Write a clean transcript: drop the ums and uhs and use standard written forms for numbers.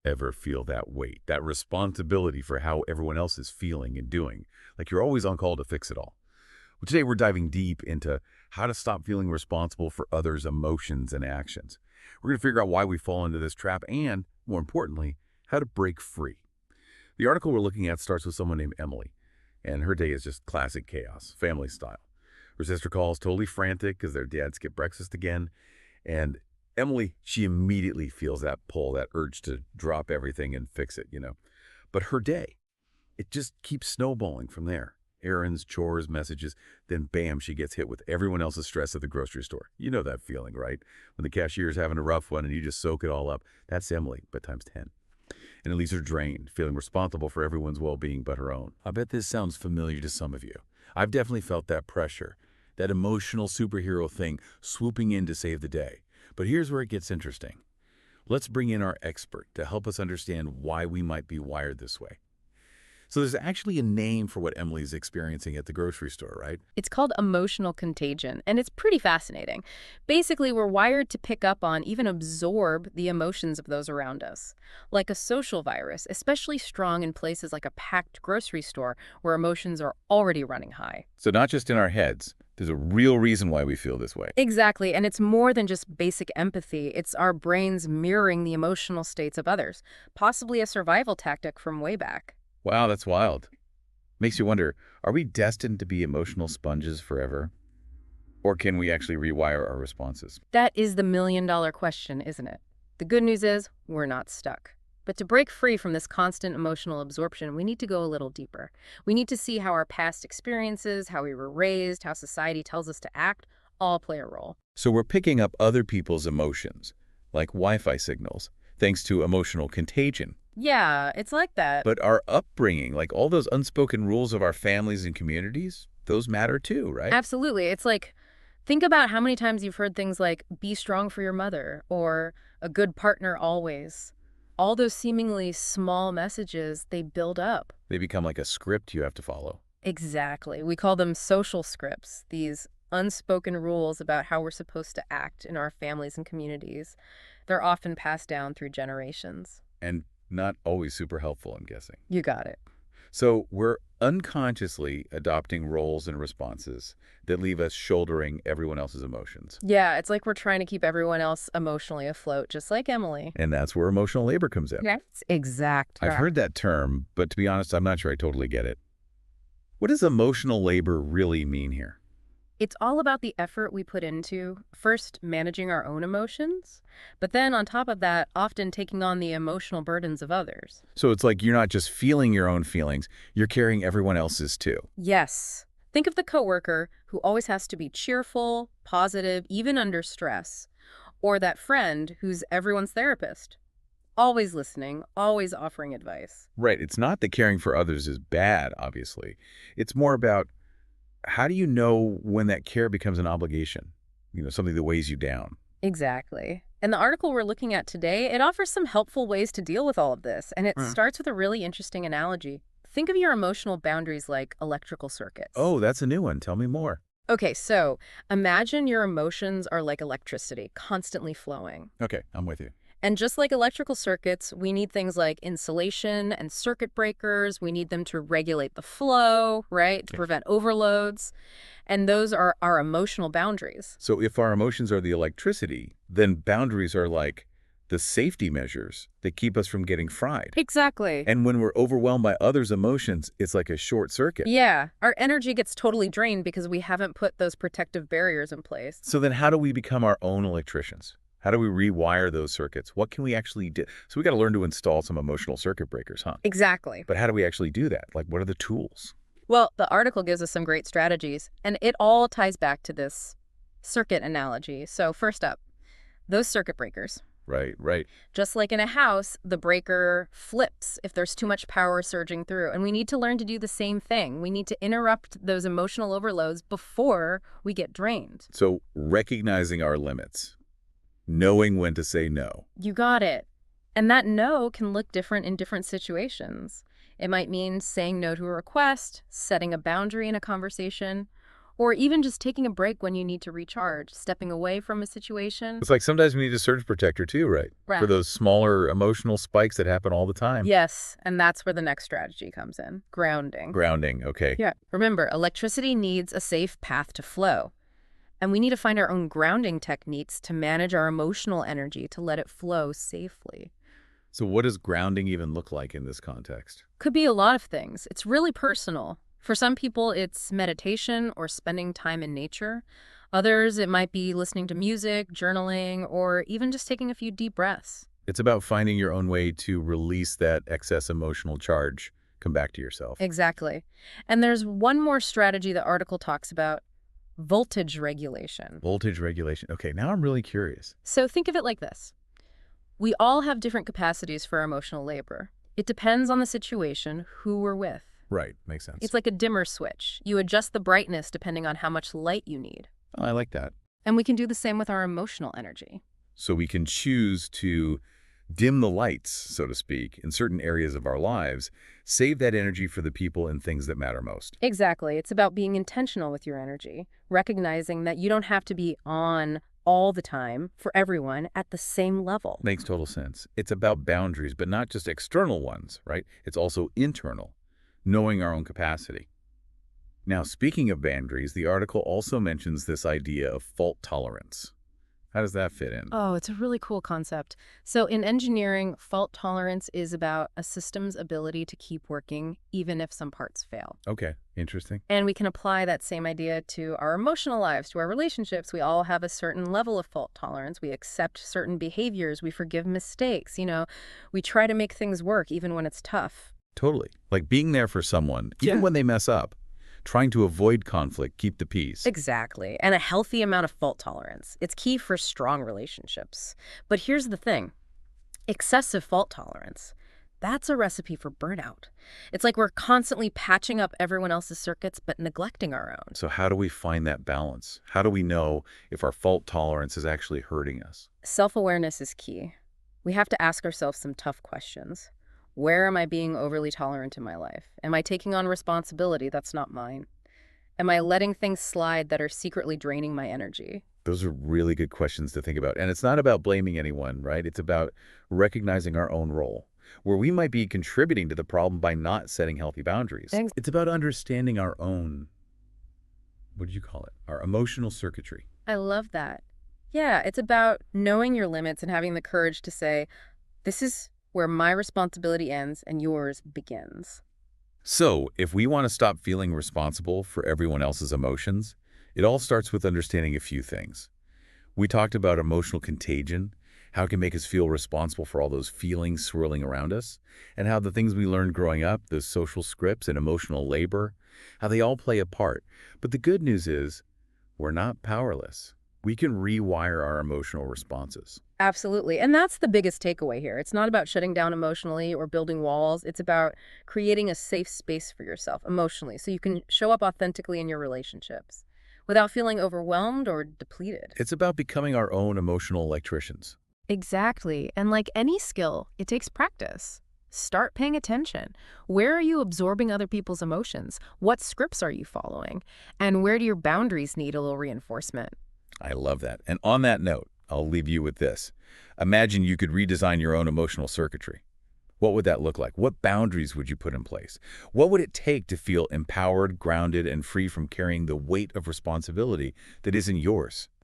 Ever feel that weight, that responsibility for how everyone else is feeling and doing? Like you're always on call to fix it all. Well, today we're diving deep into how to stop feeling responsible for others' emotions and actions. We're going to figure out why we fall into this trap and, more importantly, how to break free. The article we're looking at starts with someone named Emily, and her day is just classic chaos, family style. Her sister calls totally frantic because their dad skipped breakfast again, and Emily, she immediately feels that pull, that urge to drop everything and fix it. But her day, it just keeps snowballing from there. Errands, chores, messages, then bam, she gets hit with everyone else's stress at the grocery store. You know that feeling, right? When the cashier's having a rough one and you just soak it all up. That's Emily, but times 10. And it leaves her drained, feeling responsible for everyone's well-being but her own. I bet this sounds familiar to some of you. I've definitely felt that pressure, that emotional superhero thing swooping in to save the day. But here's where it gets interesting. Let's bring in our expert to help us understand why we might be wired this way. So there's actually a name for what Emily's experiencing at the grocery store, right? It's called emotional contagion, and it's pretty fascinating. Basically, we're wired to pick up on, even absorb, the emotions of those around us. Like a social virus, especially strong in places like a packed grocery store where emotions are already running high. So not just in our heads. There's a real reason why we feel this way. Exactly, and it's more than just basic empathy. It's our brains mirroring the emotional states of others, possibly a survival tactic from way back. Wow, that's wild. Makes you wonder, are we destined to be emotional sponges forever? Or can we actually rewire our responses? That is the million-dollar question, isn't it? The good news is we're not stuck. But to break free from this constant emotional absorption, we need to go a little deeper. We need to see how our past experiences, how we were raised, how society tells us to act, all play a role. So we're picking up other people's emotions, like Wi-Fi signals, thanks to emotional contagion. Yeah, it's like that. But our upbringing, like all those unspoken rules of our families and communities, those matter too, right? Absolutely. It's like, think about how many times you've heard things like, be strong for your mother, or a good partner always. All those seemingly small messages, they build up. They become like a script you have to follow. Exactly. We call them social scripts, these unspoken rules about how we're supposed to act in our families and communities. They're often passed down through generations. And not always super helpful, I'm guessing. You got it. So we're unconsciously adopting roles and responses that leave us shouldering everyone else's emotions. Yeah, it's like we're trying to keep everyone else emotionally afloat, just like Emily. And that's where emotional labor comes in. That's exact. I've heard that term, but to be honest, I'm not sure I totally get it. What does emotional labor really mean here? It's all about the effort we put into, first, managing our own emotions, but then on top of that, often taking on the emotional burdens of others. So it's like you're not just feeling your own feelings, you're carrying everyone else's too. Yes. Think of the coworker who always has to be cheerful, positive, even under stress. Or that friend who's everyone's therapist. Always listening, always offering advice. Right. It's not that caring for others is bad, obviously. It's more about how do you know when that care becomes an obligation? Something that weighs you down. Exactly. And the article we're looking at today, it offers some helpful ways to deal with all of this. And it starts with a really interesting analogy. Think of your emotional boundaries like electrical circuits. Oh, that's a new one. Tell me more. Okay, so imagine your emotions are like electricity, constantly flowing. Okay, I'm with you. And just like electrical circuits, we need things like insulation and circuit breakers. We need them to regulate the flow, right? To prevent overloads. And those are our emotional boundaries. So if our emotions are the electricity, then boundaries are like the safety measures that keep us from getting fried. Exactly. And when we're overwhelmed by others' emotions, it's like a short circuit. Yeah, our energy gets totally drained because we haven't put those protective barriers in place. So then how do we become our own electricians? How do we rewire those circuits? What can we actually do? So we got to learn to install some emotional circuit breakers, huh? Exactly. But how do we actually do that? Like, what are the tools? Well, the article gives us some great strategies, and it all ties back to this circuit analogy. So first up, those circuit breakers. Right, right. Just like in a house, the breaker flips if there's too much power surging through. And we need to learn to do the same thing. We need to interrupt those emotional overloads before we get drained. So recognizing our limits, knowing when to say no. You got it. And that no can look different in different situations. It might mean saying no to a request, setting a boundary in a conversation, Or even just taking a break when you need to recharge, stepping away from a situation. It's like sometimes we need a surge protector too, right? For Right. those smaller emotional spikes that happen all the time. Yes, and that's where the next strategy comes in, grounding. Grounding, okay. Yeah. Remember, electricity needs a safe path to flow. And we need to find our own grounding techniques to manage our emotional energy to let it flow safely. So what does grounding even look like in this context? Could be a lot of things. It's really personal. For some people, it's meditation or spending time in nature. Others, it might be listening to music, journaling, or even just taking a few deep breaths. It's about finding your own way to release that excess emotional charge, come back to yourself. Exactly. And there's one more strategy the article talks about, voltage regulation. Voltage regulation. Okay, now I'm really curious. So think of it like this. We all have different capacities for emotional labor. It depends on the situation, who we're with. Right, makes sense. It's like a dimmer switch. You adjust the brightness depending on how much light you need. Oh, I like that. And we can do the same with our emotional energy. So we can choose to dim the lights, so to speak, in certain areas of our lives, save that energy for the people and things that matter most. Exactly. It's about being intentional with your energy, recognizing that you don't have to be on all the time for everyone at the same level. Makes total sense. It's about boundaries, but not just external ones, right? It's also internal, knowing our own capacity. Now, speaking of boundaries, the article also mentions this idea of fault tolerance. How does that fit in? Oh, it's a really cool concept. So in engineering, fault tolerance is about a system's ability to keep working even if some parts fail. Okay, interesting. And we can apply that same idea to our emotional lives, to our relationships. We all have a certain level of fault tolerance. We accept certain behaviors. We forgive mistakes. We try to make things work even when it's tough. Totally. Like being there for someone, even Yeah. when they mess up, trying to avoid conflict, keep the peace. Exactly. And a healthy amount of fault tolerance. It's key for strong relationships. But here's the thing. Excessive fault tolerance, that's a recipe for burnout. It's like we're constantly patching up everyone else's circuits but neglecting our own. So how do we find that balance? How do we know if our fault tolerance is actually hurting us? Self-awareness is key. We have to ask ourselves some tough questions. Where am I being overly tolerant in my life? Am I taking on responsibility that's not mine? Am I letting things slide that are secretly draining my energy? Those are really good questions to think about. And it's not about blaming anyone, right? It's about recognizing our own role, where we might be contributing to the problem by not setting healthy boundaries. Ex- It's about understanding our own, what do you call it? Our emotional circuitry. I love that. Yeah, it's about knowing your limits and having the courage to say, this is where my responsibility ends and yours begins. So, if we want to stop feeling responsible for everyone else's emotions, it all starts with understanding a few things. We talked about emotional contagion, how it can make us feel responsible for all those feelings swirling around us, and how the things we learned growing up, those social scripts and emotional labor, how they all play a part. But the good news is, we're not powerless. We can rewire our emotional responses. Absolutely. And that's the biggest takeaway here. It's not about shutting down emotionally or building walls. It's about creating a safe space for yourself emotionally so you can show up authentically in your relationships without feeling overwhelmed or depleted. It's about becoming our own emotional electricians. Exactly. And like any skill, it takes practice. Start paying attention. Where are you absorbing other people's emotions? What scripts are you following? And where do your boundaries need a little reinforcement? I love that. And on that note, I'll leave you with this. Imagine you could redesign your own emotional circuitry. What would that look like? What boundaries would you put in place? What would it take to feel empowered, grounded, and free from carrying the weight of responsibility that isn't yours?